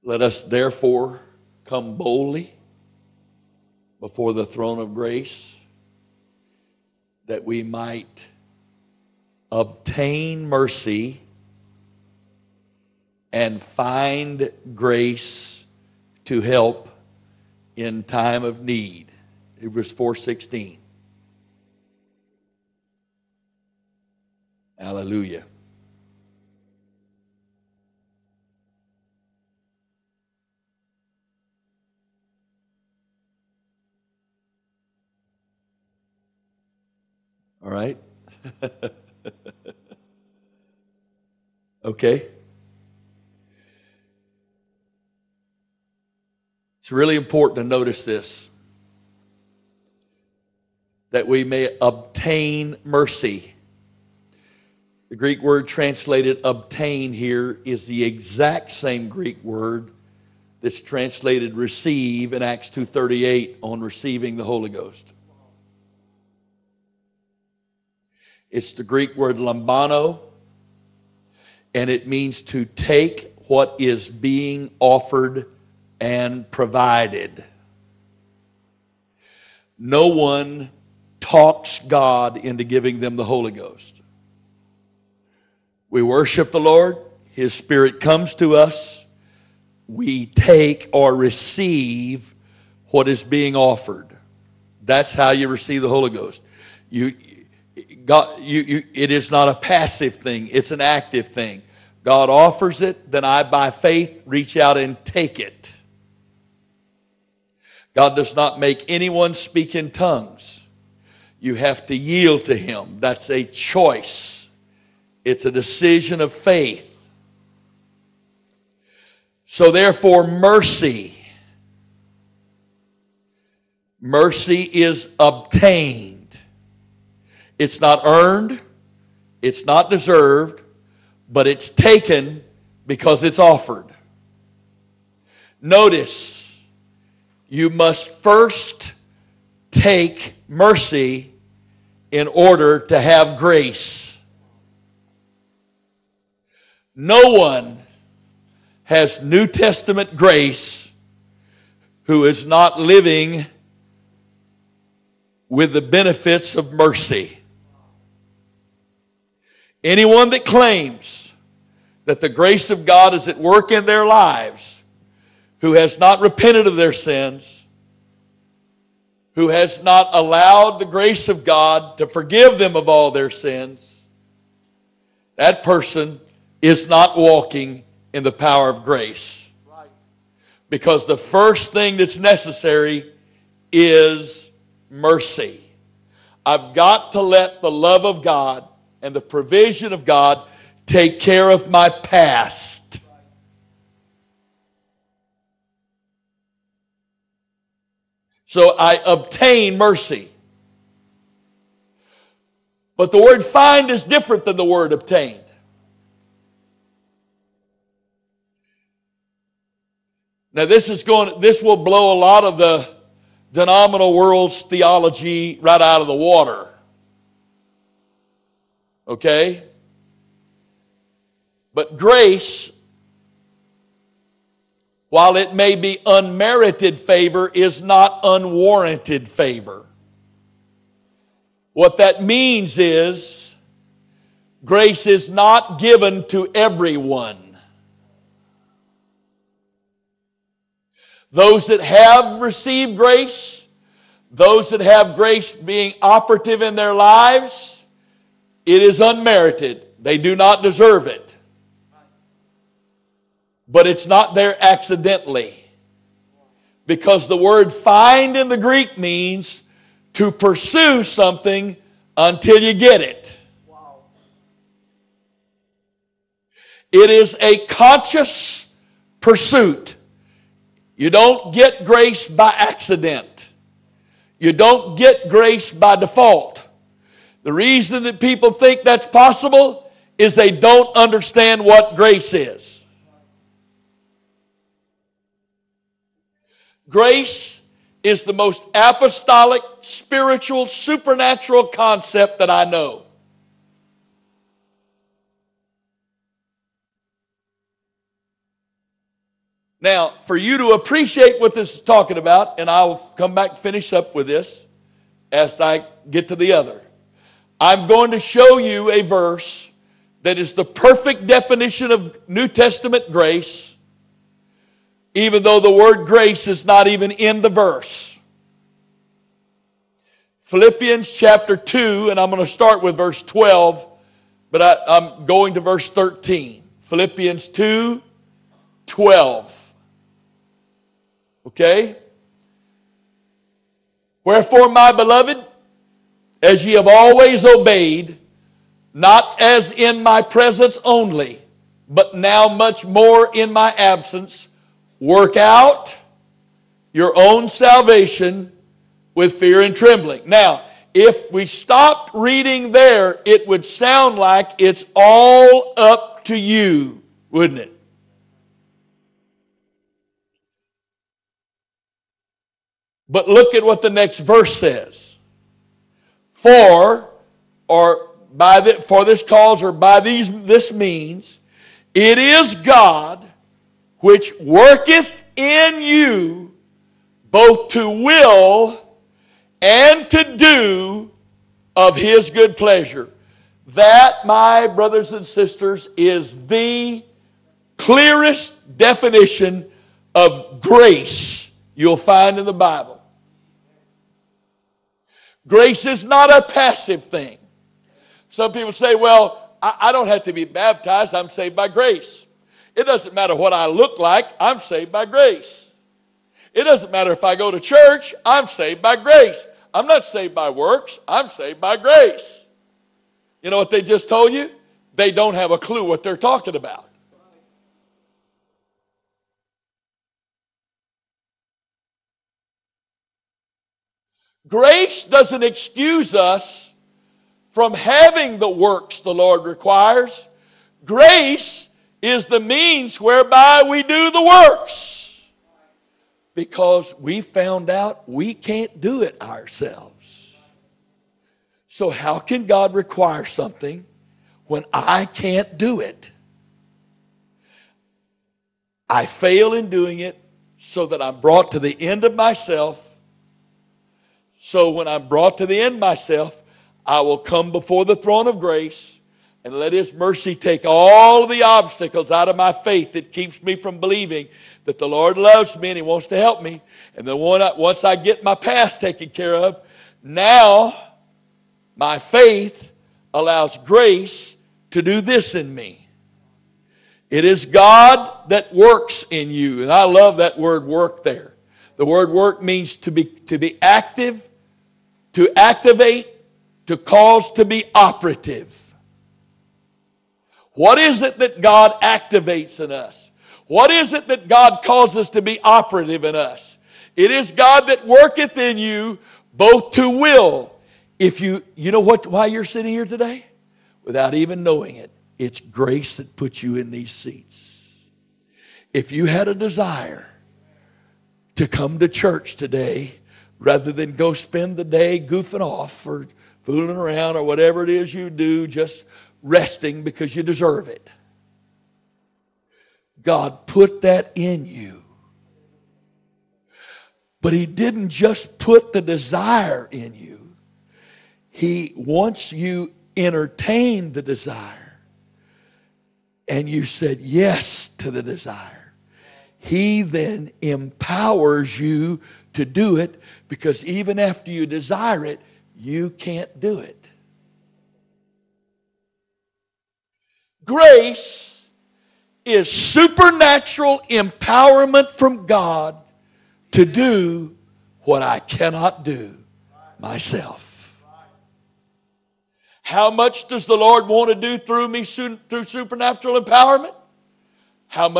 Let us therefore come boldly before the throne of grace, that we might obtain mercy and find grace to help in time of need. Hebrews 4:16. Hallelujah. All right? Okay. It's really important to notice this, that we may obtain mercy. The Greek word translated obtain here is the exact same Greek word that's translated receive in Acts 2:38 on receiving the Holy Ghost. It's the Greek word lambano, and it means to take what is being offered and provided. No one talks God into giving them the Holy Ghost. We worship the Lord. His Spirit comes to us. We take or receive what is being offered. That's how you receive the Holy Ghost. It is not a passive thing. It's an active thing. God offers it, then I, by faith, reach out and take it. God does not make anyone speak in tongues. You have to yield to Him. That's a choice. It's a decision of faith. So therefore, mercy is obtained. It's not earned. It's not deserved. But it's taken because it's offered. Notice, you must first take mercy in order to have grace. No one has New Testament grace who is not living with the benefits of mercy. Anyone that claims that the grace of God is at work in their lives, who has not repented of their sins, who has not allowed the grace of God to forgive them of all their sins, that person is not walking in the power of grace. Right. Because the first thing that's necessary is mercy. I've got to let the love of God and the provision of God take care of my past. So I obtain mercy. But the word find is different than the word obtained. Now this will blow a lot of the denominational world's theology right out of the water. Okay? But grace, while it may be unmerited favor, is not unwarranted favor. What that means is, grace is not given to everyone. Those that have received grace, those that have grace being operative in their lives, it is unmerited. They do not deserve it. But it's not there accidentally. Because the word find in the Greek means to pursue something until you get it. Wow. It is a conscious pursuit. You don't get grace by accident. You don't get grace by default. The reason that people think that's possible is they don't understand what grace is. Grace is the most apostolic, spiritual, supernatural concept that I know. Now, for you to appreciate what this is talking about, and I'll come back and finish up with this as I get to the other. I'm going to show you a verse that is the perfect definition of New Testament grace, even though the word grace is not even in the verse. Philippians chapter 2, and I'm going to start with verse 12, but I'm going to verse 13. Philippians 2, 12. Okay? Wherefore, my beloved, as ye have always obeyed, not as in my presence only, but now much more in my absence, work out your own salvation with fear and trembling. Now, if we stopped reading there, it would sound like it's all up to you, wouldn't it? But look at what the next verse says. For this cause, or by this means, it is God which worketh in you both to will and to do of His good pleasure. That, my brothers and sisters, is the clearest definition of grace you'll find in the Bible. Grace is not a passive thing. Some people say, well, I don't have to be baptized. I'm saved by grace. It doesn't matter what I look like. I'm saved by grace. It doesn't matter if I go to church. I'm saved by grace. I'm not saved by works. I'm saved by grace. You know what they just told you? They don't have a clue what they're talking about. Grace doesn't excuse us from having the works the Lord requires. Grace is the means whereby we do the works, because we found out we can't do it ourselves. So how can God require something when I can't do it? I fail in doing it so that I'm brought to the end of myself. So when I'm brought to the end of myself, I will come before the throne of grace and let His mercy take all of the obstacles out of my faith that keeps me from believing that the Lord loves me and He wants to help me. And then once I get my past taken care of, now my faith allows grace to do this in me. It is God that works in you. And I love that word work there. The word work means to be active, to activate, to cause to be operative. What is it that God activates in us? What is it that God causes to be operative in us? It is God that worketh in you both to will. If you know why you're sitting here today? Without even knowing it, it's grace that puts you in these seats. If you had a desire to come to church today, rather than go spend the day goofing off or fooling around or whatever it is you do, just resting because you deserve it, God put that in you. But He didn't just put the desire in you. He wants you entertain the desire, and you said yes to the desire. He then empowers you to do it, because even after you desire it, you can't do it. Grace is supernatural empowerment from God to do what I cannot do myself. How much does the Lord want to do through me through supernatural empowerment? How much